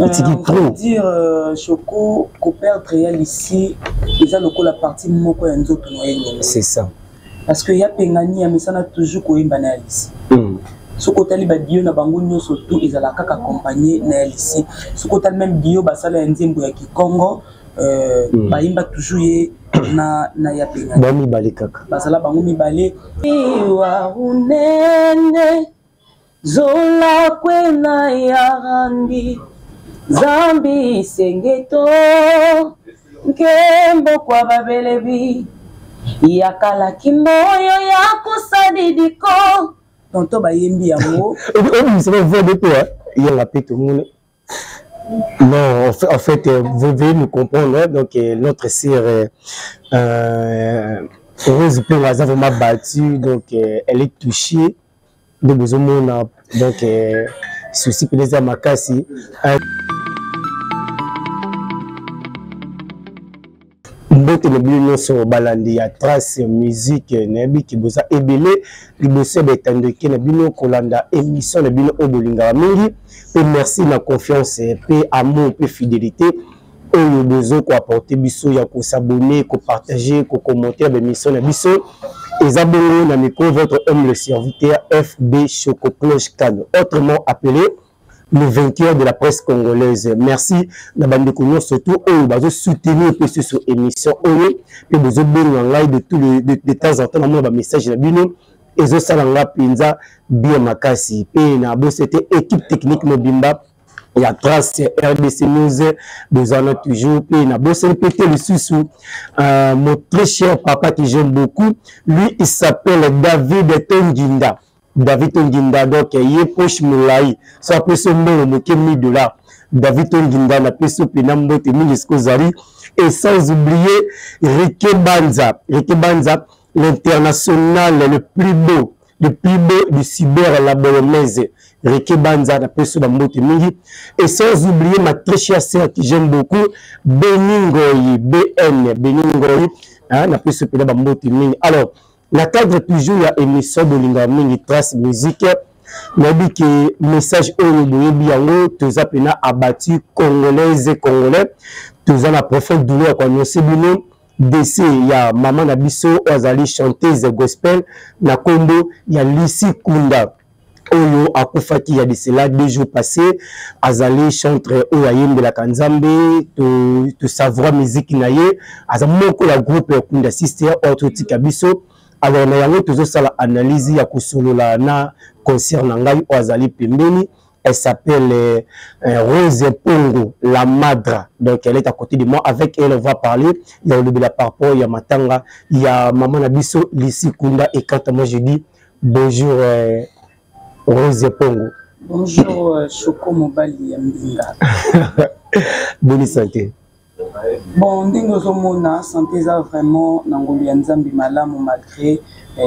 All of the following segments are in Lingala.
On trop. dire Choco qu'on perdre réel ici ils ont la partie moko ya nzoto noyé. C'est ça. Parce que ya pengani ya mesana toujours ko imbana ici. Ce côté li ba dio na bango nyoso tout ils ala kaka accompagner na ici. Ce côté même dio basala nzembo ya Kikongo ba imba toujours ye na ya pengani. Ba mi balé kaka. Basala bango mi balé wa unene zola kwena ya randi Zambi sengeto nkembo kwa babelebi yakala kimoyo yako sadidiko tonto bayembi yango c'est pas vrai de toi il y a la pète au monde. Non, en fait vous devez nous comprendre donc notre sœur Rose Plongaza vraiment battue donc elle est touchée de besoin donc souci plaisir makasi mbote le bino so balandi ya trace musique nebi ki boza ebele liboso betandoki na bino kolanda émission na bino obolinga mingi et merci la confiance et amour et fidélité oyo bezo ko apporter biso ya ko s'abonner ko partager ko commenter l'émission na biso ezabongo na micro votre homme le serviteur FB Choco Cloche Kano autrement appelé le vainqueur de la presse congolaise. Merci Nabande Kounio surtout eux bazo soutenir PC sur émission eux et bezo benga de tous les de temps en temps na ba message na bino ezo salanga pinza bien makasi pe na bo c'était équipe technique mobimba il y a trace RDC News besoin toujours pe na bo c'est pété le sous mon très cher papa que j'aime beaucoup lui il s'appelle David Tondinda. David Tondinda donc il est poche moulai ça peut se mettre au $1000 David Tondinda na peso penambo te milisco zari et sans oublier Ricky Banza l'international le plus beau du cyber la bolognese Ricky Banza na peso bambote mingi et sans oublier ma très chère sœur que j'aime beaucoup Beningoyi na peso pena bambote mingi. Alors la cadre toujours il y a émission de Lingamingi Trace Musique nabi que message oyo boyebi yango toza pena abattu congolais toza na profonde douleur kwa nyose bino décès ya maman na biso azali chanteuse gospel na kombo ya Lisi Kunda oyo akufaki ya cela 2 jours passés azali chanteur oyo ayembelaka Nzambe to savoir musique na ye azamoko la groupe Kunda Sister autotika biso. Alors na yango toujours ça la analyse ya kusolola na concert na ngai azali pembeni elle s'appelle Rose Pongo la Madra donc elle est à côté de moi avec elle on va parler il y a le de la parpo il y a matanga il y a maman na biso Lisi Kunda et quand moi je dis bonjour Rose Pongo bonjour Choco Mobali Yambinga bonne santé. Bon, ndingo zomona santé za vraiment nangolu ya Nzambi malamu malgré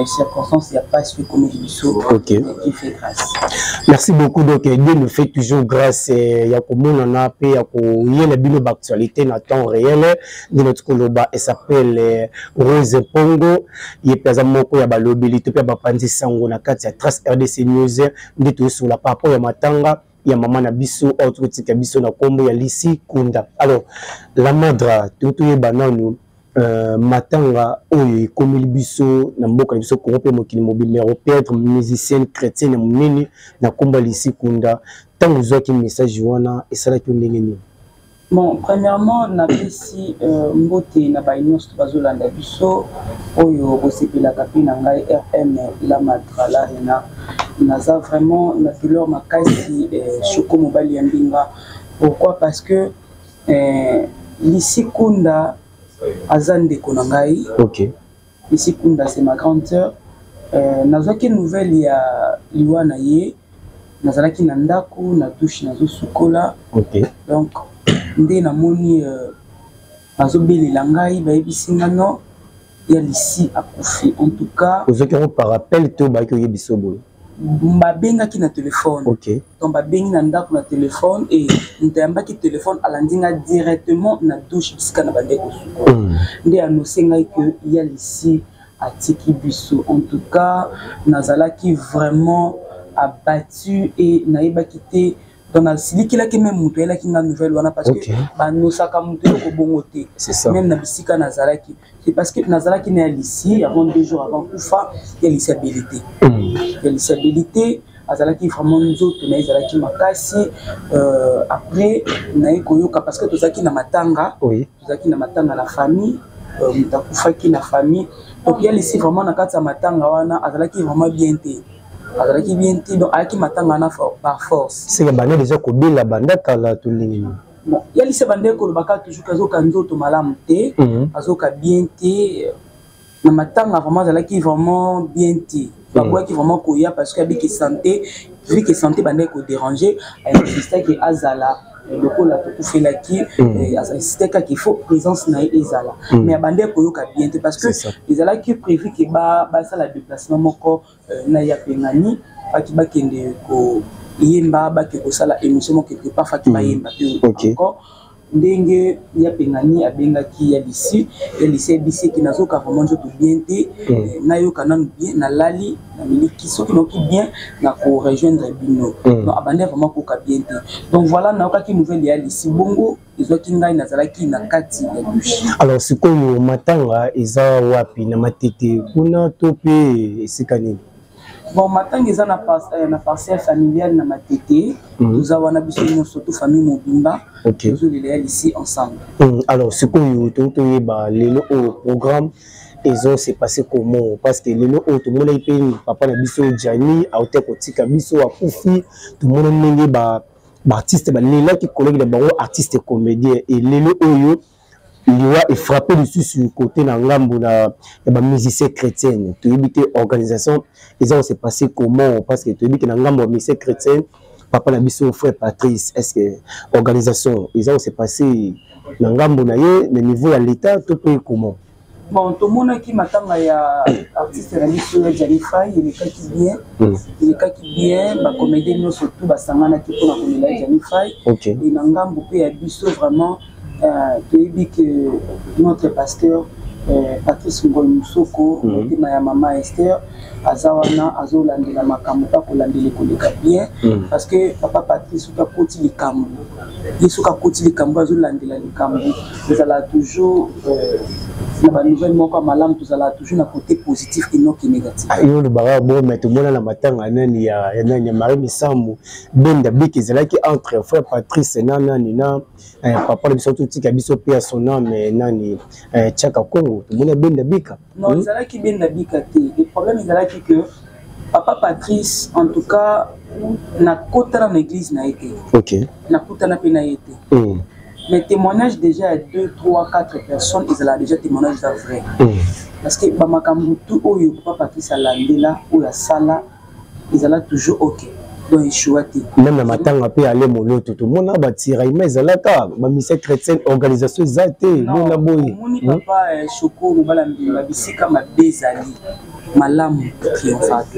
circonstances il y a pas ce comme biso. OK. Qui fait grâce. Merci beaucoup donc Dieu nous fait toujours grâce ya komona na pe ya ko yela bino d'actualité na temps réel de notre koloba et s'appelle Rose Pongo il pesa moko ya balobeli to pe ba panzi sango na kati ya Trace RDC News ndito sur la papo ya matanga ya maman na biso autre tika biso na kombo ya Lisi Kunda. Alors la Madra tout ye bananu matanga oyo komili biso na mboka biso ko pe mokili mobile mais perdre musicienne chrétienne munene na kombo Lisi Kunda tant vous avez message wana et ça la ndenge. Bon, premièrement, na pesi mbote na baïnos bazolanda biso oyo bosepela kapi na ngai RM la Madra la rena naza vraiment na douleur makasi Choco Mobali Yambinga. Pourquoi? Parce que Lisi Kunda azande konangai. OK. Lisi Kunda c'est ma grande sœur. Nazaki nouvelle ya liwana ye nazalaki na ndaku na douche nazo sukola. OK. Donc nde namoni azobelela ngai bayebisi ngano ya Lisi akufi. En tout cas ozokero par rappel to ba ko yebiso boy mbabengaki na téléphone. OK. Donc babengi na ndako na téléphone et ntayambaki téléphone alandinga directement na douche bisika na bandeko suko. Nde annoncer ngai que ya Lisi atiki biso. En tout cas nazalaki vraiment abattu et naïba quitté donc nasiliki laki même mutu elaki nga nouvelle wana parce que banosaka mutu eloko bongo te même na bisika nazalaki c'est parce que nazalaki na ici avant 2 jours avant kufa ya lisibilité azalaki vraiment nzoto na ezalaki makasi après naye koyoka parce que tozalaki na matanga na famille mutakufaki na famille donc ya lisi vraiment na kati ya matanga wana azalaki vraiment bien te donc ayaki matanga na par force c'est que bana déjà kobila banda kala tulingi bon ya lisi bande ko baka toujours kazoka nzoto malamu te azoka bien te na matanga vraiment azalaki vraiment bien te qui vraiment koya parce que avec santé vu que santé bande ko déranger insistait que azala le ko la to fait qui insistait qu'il faut présence na ezala mais bande ko yoka bien te parce que ezala qui prévu que ba ça la déplacement moko na ya pengani aki ba kende ko yemba ba ke ko sala émission quelque part fa ki ba yemba encore ndenge ya pengani abengaki ya lycée bisi qui nazoka vraiment je bien te na yo kananu bien na lali na miliki soki noki bien na ko rejoindre bino donc abande vraiment ko ka bien te donc voilà na okaki nouvelle ya lycée bongo ezoki ngai nazalaki na kati ya douche alors sikoyo matanga eza wapi na matete kuna to pe esikani bon matanga eza na parcelle familiale na matete nous avons habitué surtout famille mobimba nous allons ici ensemble alors ce que tu ba lelo au programme ils s'est passé comment parce que lelo tout le monde a payé papa na biso Jani a été kotika biso a kufi tout le monde ndenge ba artiste ba lelo qui collègue de bango artiste comédien et lelo oyo il est frappé dessus sur le côté dans l'ambo na musicien chrétien tu éviter organisation et ça s'est passé comment parce que tu éviter dans l'ambo musicien chrétien papa na biso frère Patrice est-ce que organisation et ça s'est passé dans l'ambo na ye le niveau à l'état tout pays comment bon tout le monde qui m'attend ya artiste na biso ya Janify il est bien ba comédien nous surtout ba sangana qui pour na kolela Janify et na ngambo pe ya biso vraiment que notre pasteur Patrice Ngoy-Moussoko ya Mama Esther azawana azolandela makambo pa kolandela koleka bien parce que papa Patrice soka koti likambo yesoka koti likambo azolandela likambo ezala toujours na ba nouvelle moko malamu tozala toujours na côté positif et non négatif yo le bara bon mais tout le monde na matanga nani ya Marie Misambu benda biki ezalaki entre frère Patrice nani na papa le biso tout biso pe son nom mais nani Tchaka Congo tout le monde benda bika non ezalaki benda bika te le problème ezalaki que papa Patrice en tout cas na kota na église na été na kota na pe na été les témoignages déjà à 2, 3, 4 personnes, ils ont déjà témoignage vrai. Parce que Bamakambutu, Oyo, Papa Patrice Alandela, Oya Sala, ils ont toujours OK. Donc ils choisissent. Même le matin, on peut aller mon tout le monde a bâti, mais ils ont là, ma mission chrétienne, organisation, ils ont été. Non, mon papa Choko, ma bisika, ma bezali. Malamu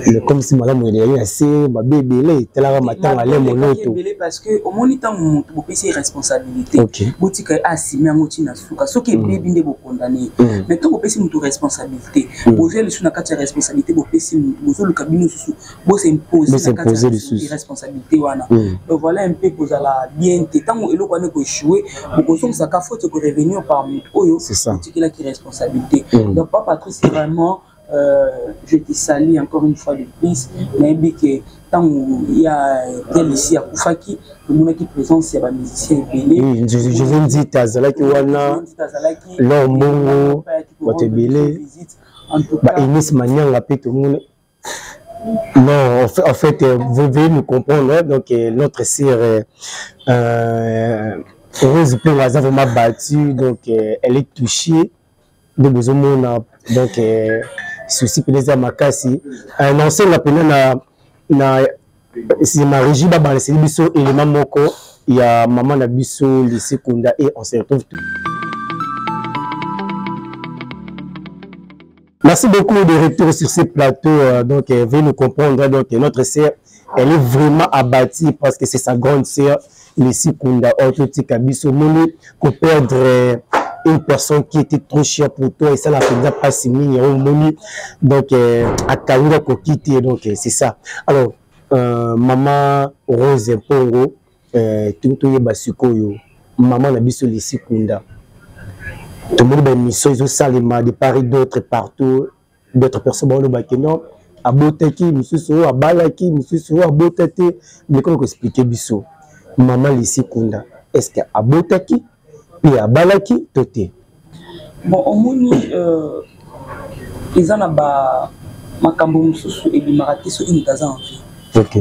mais comme si malamu il est assez ma bébé là tel la matin aller mon auto parce que au moniteur mon c'est responsabilité botika assimé ngoti na suka soki bébé ndé bo condamné mais to bopesi mutu responsabilité poser le sous na kati responsabilité bopesi bozo le cabine sous bo s'imposer na kati responsabilité wana donc voilà un peu pour la bien tant eloko ane ko échouer bokoso ça ka faute ko revenir par mutu oyo c'est là qui responsabilité donc papa Patrice c'est vraiment je te salue encore une fois de plus. Mais que tant il y a tel ici à Koufaki, le monde qui présente c'est un musicien belé. Je viens de dire Tazalaki wana, l'homme votre belé. En tout cas, Inès Magnan l'a tout le monde. Non, en fait, vous devez nous comprendre. Donc notre sœur Rose Plé a vraiment battu, donc elle est touchée. De besoin donc ceci plaisir makasi un ancien appelé na c'est ma régie baba c'est biso élément moko il y a maman na biso lycée Kunda et on se retrouve tout. Merci beaucoup de retour sur ce plateau donc veuillez nous comprendre donc notre sœur elle est vraiment abattue parce que c'est sa grande sœur lycée Kunda autotika biso moni ko perdre une personne qui était trop chère pour toi et ça n'a pas si mis donc à Kaoura Kokiti donc c'est ça alors maman Rose Pongo toyeba sikoyo maman na biso Lisi Kunda tomoni ba mission izo salima de part et d'autre partout d'autres personnes ba lobaki non abotaki misusu abalaki misusu abotate mais comment expliquer biso maman Lisi Kunda est-ce que abotaki puis abalaki toté bon omoni ezana ba makambo misusu ebimaka te soki mutaza en vie. OK.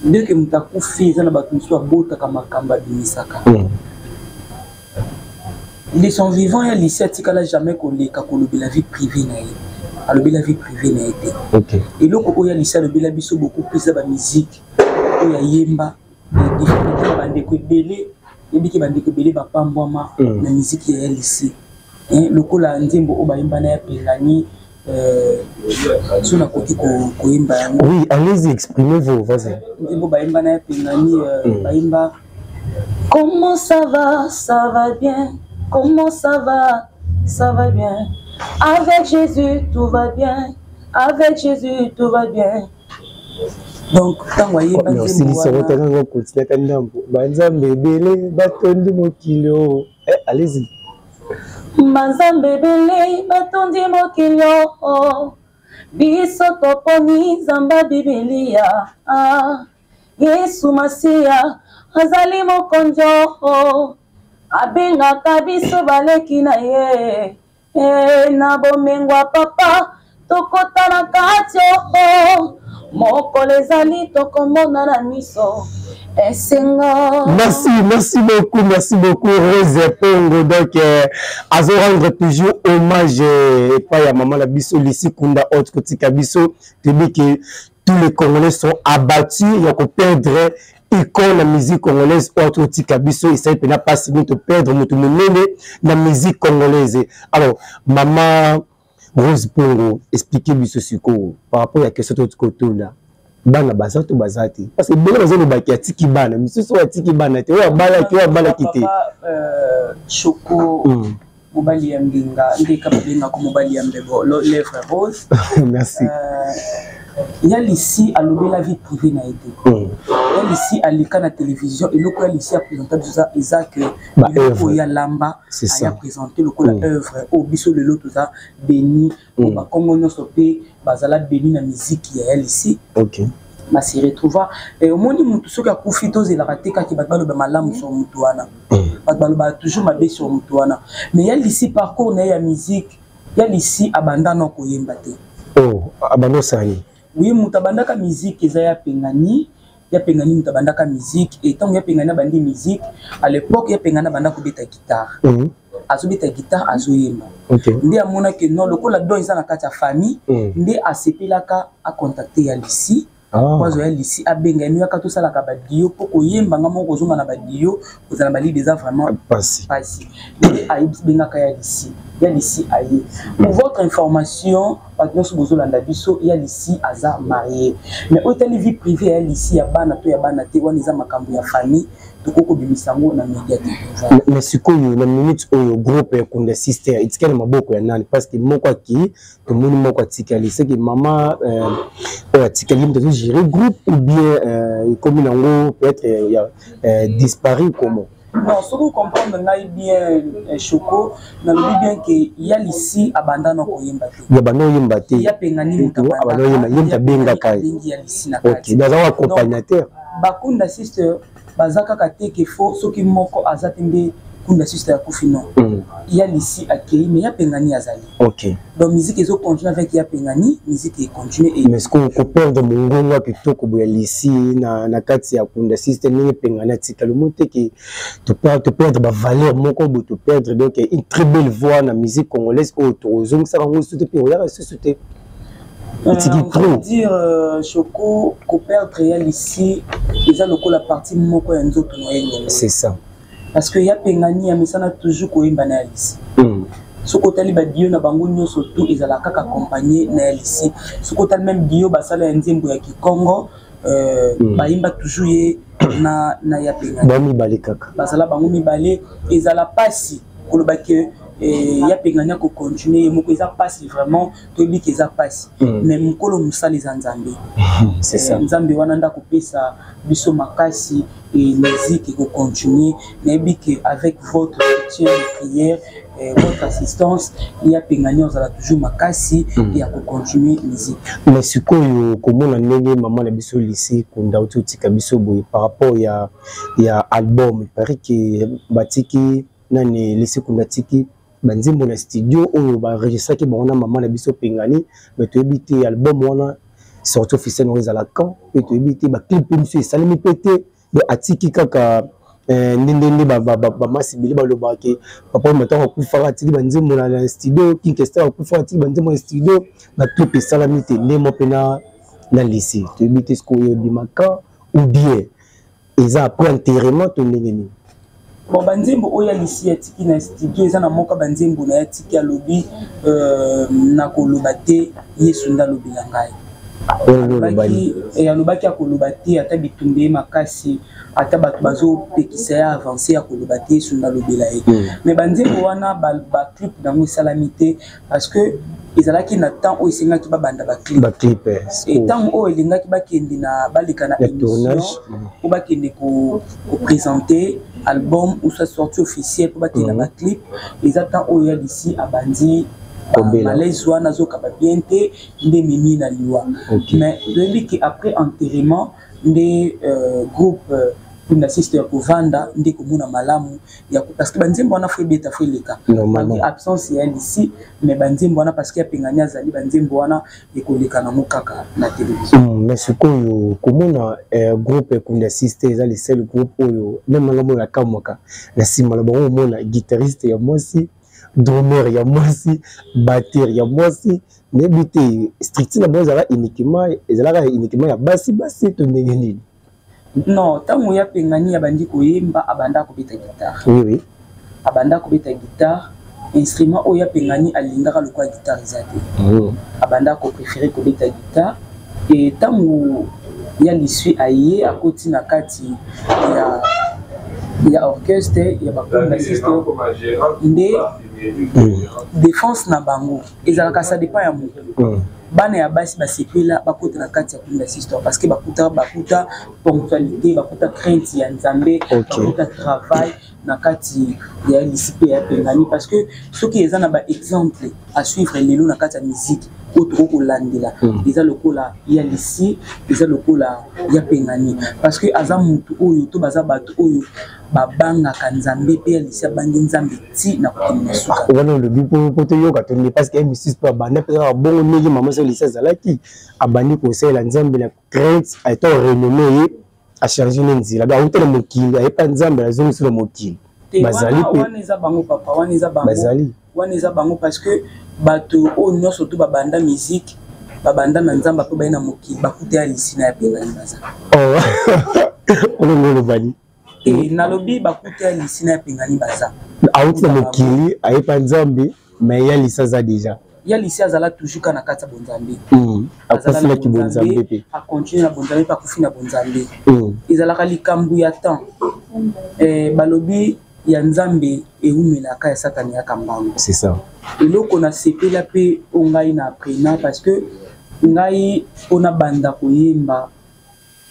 Dès que mutakufi ezana bato misusu abotaka makambo abimisaka. Ils sont vivants et Lisi atikala jamais koleka kolobi la vie privée na ye. Alobi la vie privée na été. OK. Et loko oya Lisi alobi la biso beaucoup plus ba musique oya yemba et différents bandeko ebele ebiki bandeko ebele ba pambwama na musique ya Lisi. Lokola nzembo obayemba na ya pengani oui, allez-y, exprimez-vous, vas-y. Comment ça va bien. Comment ça va bien. Avec Jésus, tout va bien. Avec Jésus, tout va bien. Donc, quand vous voyez, allez-y. Manzambe bele batondi mokilio biso toponi zamba bibilia Yesu Masia azali mokonjo abengaka biso baleki na ye na bomengwa papa tokota na kati mokolo ezali tokomona na miso. Merci beaucoup Rose Pongo. Donc à rendre toujours hommage pas à maman la biso Lisi Kunda autre côté Kabiso te dit que tous les Congolais sont abattus, il y a qu'on perdre icône la musique congolaise autre côté Kabiso et ça peut pas si de perdre notre la musique congolaise. Alors maman Rose Pongo expliquez biso siko par rapport à question de côté là. Bana bazato bazati parce que bela bazalo baki atiki bana misusu atiki bana te wa bala kite Choko mobali ya mbinga ndeka babenga ko mobali ya mbebo lèvre rose. Merci. Il y a Lisi à l'obé la vie privée n'a été. Il y a Lisi à l'écran à la télévision et le quoi Lisi a présenté tout ça Isaac il y a Lamba a présenté le quoi la œuvre au biso le lot tout ça béni au ba Congo no sopé bazala béni na musique il y a Lisi. OK. Ma s'y retrouva et au monde mutu soki a profité de la raté quand il batalo ba malamu sur mutuana. Batalo ba toujours ma bé sur mutuana. Mais il y a Lisi parcours na ya musique, il y a Lisi abandana ko yemba te. Oh, abandon ça y. Oui, mutabandaka musique ezaya pengani, ya pengani mutabandaka musique et tant ya pengani bandi musique à l'époque ya pengana bandaka beta guitare. Azo beta guitare azo yemba. OK. Ndi amona que non lokola do isa na kati ya famille, ndi asepelaka a contacter ya Lisi. Kwazo ya Lisi abengani ya kato sala ka badio poko yemba ngamo kozonga na badio kozana bali déjà vraiment passé. Ndi aibengaka ya Lisi. Il y a Lisi aïe. Pour votre information, il y a Lisi Aza marié. Mais au télé vie privée, il y a Lisi Abana, to Yabana, Tewan, Nisa Makambu, ya famille, Toko Bimisango, na médiatique. Mais ce qu'on y a, la minute au groupe, qu'on a sister, it's quand même beaucoup, parce que moi, quoi qui, tout le monde m'a quoi tikali, c'est que maman, tikali, peut-être gérer groupe, ou bien, comme il en peut être disparu, comment? Non, ce que vous comprenez bien, Choko, nous dit bien qu'il y a Lisi abandonné au Yembate. Il y a abandonné au Yembate. Il y a Pengani abandonné dans un accompagnateur. Bakunda sister, Bazaka Kate qui faut ce qui moko azatembe Kunda sister Koufino. Il y a Lisi accueilli, mais il y a Pengani Azali. OK. Donc musique ils ont continué avec ya Pengani, musique est continuée. Mais ce qu'on perd de mon gars plutôt que boya Lisi na kati ya Kunda sister ni Pengani tika le monte qui te perdre ba valeur moko bo te perdre donc une très belle voix na musique congolaise autour zong ça rango tout puis regarde société. On va dire Choko ko perdre ya Lisi déjà le la partie moko ya nzoto noyé. C'est ça. Parce que ya Pengani ya misana toujours ko yemba na Lisi. Ce côté li ba dio na bango nyoso tout ezala kaka accompagner na Lisi. Ce côté même dio basala ya nzembo ya Kikongo ba yemba toujours ye na ya Pengani. Ba mi balé kaka. Basala bango mi balé ezala pasi koloba ke ya penganya ko continuer moko eza passe vraiment to bi eza passe mais mukolo musali za nzambe c'est ça nzambe wana nda kopesa biso makasi et musique ko continuer na biki avec votre soutien de prière votre assistance ya penganya ozala toujours makasi ya ko continuer musique mais sikoyo komona ndenge maman na biso lycée kunda otika biso boye par rapport ya album paraît que batiki nani lycée kunda tiki banzimbo na studio oyo ba enregistré ki bona maman na biso pengani mais to ebité album wana sorti officiel no ezala quand et to ebité ba clip biso esalemi pété de atiki kaka ndende ba masibili ba lobaki papa matanga kufara atiki banzimbo na studio kinkesta kufara atiki banzimbo na studio ba clip esalami te ndemo pena na lycée to ebité ce ko yebimaka ou bien eza après enterrement to ndenge. Bon, banzembo oya lisi ya tiki na studio eza na moka banzembo na ya tiki ya lobi na kolobate Yesu nda lobi na ngai. Alobaki ya kolobate ata bitumbe makasi ata bato bazo pekisa ya avancer ya kolobate Yesu nda lobi la ye. Mais banzembo wana ba clip nango salamité parce que ezalaki na temps oyo esengaki babanda ba clip et temps oyo elingaki bakende na baleka na émission po bakende ko présenter album ou soit sortie officielle pour battre dans ma clip les attend au ya d'ici à bandi malaise wana zoka ba bien te nde mimi na liwa mais depuis que après enterrement des groupes une sister pour vanda ndé komona malamu ya parce que banzembo wana foi beta foi leka malgré absence ya ici mais banzembo wana parce que ya penganya zali banzembo wana ekoleka na mukaka na télévision mais ce que komona groupe kunda sister za les seul groupe oyo même ngamo la kamoka na sima la bon mona guitariste ya mosi drummer ya mosi batteur ya mosi nebité strict na bozala uniquement ya basi to ndenge nini. Non, tant ya pengani abandi koyemba abanda ko beta guitare. Oui. Abanda ko beta guitare, instrument oya pengani alingaka lokwa guitare zate. Abanda ko préférer ko beta guitare et tant ya lisui aye akoti na kati ya orchestre ya bakonda system nde défense na bango ezalaka ça dépend ya moto. Bana ya basi basepela bakota na kati ya kunda sister parce que bakuta ponctualité bakuta crainte ya nzambe bakuta travail na kati ya lycée ya pengani parce que ce qui est ba exemple à suivre lelo na kati ya musique autre ko landela eza lokola ya lycée eza lokola ya pengani parce que azamutu oyo to baza bato oyo babanga kanzambe pe ya lycée bangi nzambe ti na kokina suka wana le bipo to yoka to parce que M6 pa bana pe bon negi maman so lycée zalaki abani ko sela nzambe na crainte a été renommé a chargé nzila ba utela mokili a pas nzambe la zone sur le mokili bazali pe wana eza bango papa wana eza bango bazali wana eza bango parce que bato o nyonso to babanda musique babanda na nzamba pe baina mokili bakuta ya lisina ya pengani baza ono bani et nalobi bakuta ya lisina ya pengani baza auti na mokili ayepa nzambe mais ya lisa za déjà ya lisa azala toujours kana kata bonzambe akufina ki bonzambe pe a continuer na bonzambe pa kufina bonzambe ezalaka likambu ya temps balobi ya nzambe eumelaka ya satani ya kambango c'est ça eloko na sepela pe ongai na prena parce que ngai ona banda koyemba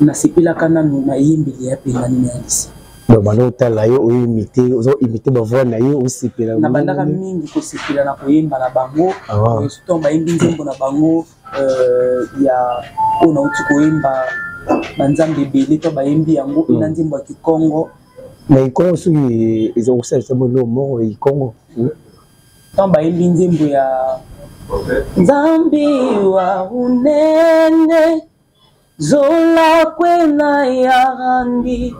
na sepela kana na yembeli ya pengani na lisi bano tala yo imité ba voix na yo osepela na bandaka mingi ko sepela na koyemba na bango to ba yembi nzembo na bango ya ona uti koyemba banzambe bele to ba yembi yango ina nzembo ya Kikongo mais Congo soki ils ont ça le mot et Congo tant ba yembi nzembo ya nzambi wa unene zola kwena ya randi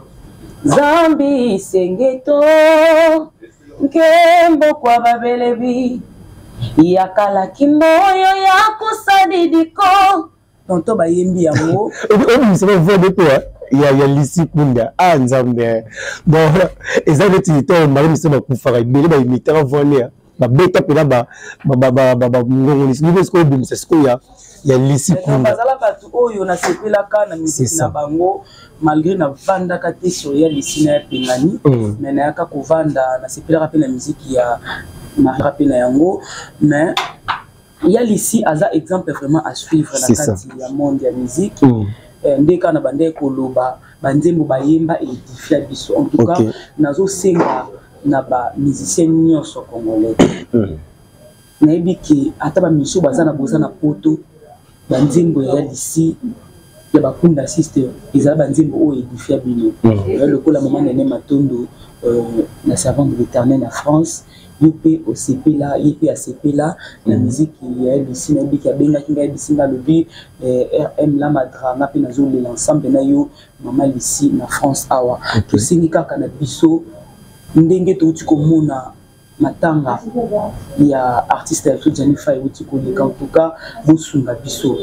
zambi sengeto nkembo kwa babelebi yakala kimoyo ya kusadidiko tonto bayembi yango on se voit de toi ya lisi kunda nzambe bon ezali tito mari misema kufara ibele ba imitera voler ba beta pela ba ngongolisi ni besko bimisa sko ya lisi kunda bazala batu oyo na sepela kana misisi na bango malgré na vanda kati sur ya lisi na pengani mais na yaka kovanda na sepela pe na musique Marie rappelle yango, mais il y a ici un exemple vraiment à suivre dans le monde de la musique. Dès qu'on a bandé koloba, bandé mobayemba et édifié biso. En tout cas, nazo senga na ba musicien nyonso congolais. Naibi ki ataba miso bazana bozana poto, bandimbo ya ici. Il y a beaucoup d'assistants, ils ont bandimbo édifié bino. Le coup la maman nene matondo, la servante de l'Éternel en France. Yopé au CP là, yopé à CP là, la musique qui est ici, nabi qui a bien qui est ici dans le but, RM la madra, napi nazo l'ensemble na yo, maman ici na France awa. To syndicats canabiso, ndenge to tu komona matanga, il y a artiste tout Jennifer Utiko en tout cas, bosunga biso,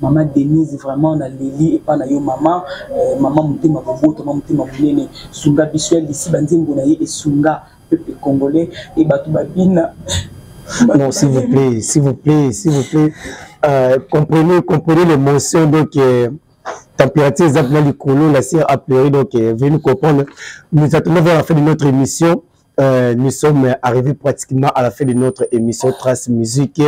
maman Denise vraiment na Lili et pas na yo maman, maman mutema boboto, maman mutema bunene, sunga biso ici bandimbo na ye et sunga peuple congolais et batou babina. Non, s'il vous plaît, comprenez l'émotion donc température exemple là du colon la sœur a pleuré donc venez comprendre. Nous attendons voir la fin de notre émission. Nous sommes arrivés pratiquement à la fin de notre émission Trace Musique.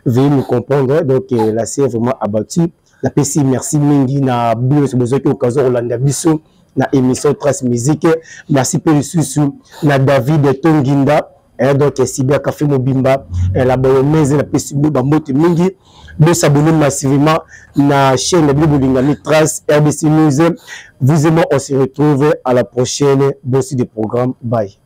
Veuillez nous comprendre. Donc, la série est vraiment abattue. La PC, merci Mingi, na bio, c'est besoin que occasion Rolanda Bissou, na émission Trace Musique. Merci Périssusou, na David Tonginda. Donc, Sibia Café Mobimba, la Bayonnaise, la PC Bambote Mingi. Vous s'abonnez massivement na chaîne de Bolingami Trace RDC News. Vous aimez, on se retrouve à la prochaine dossier de programme. Bye.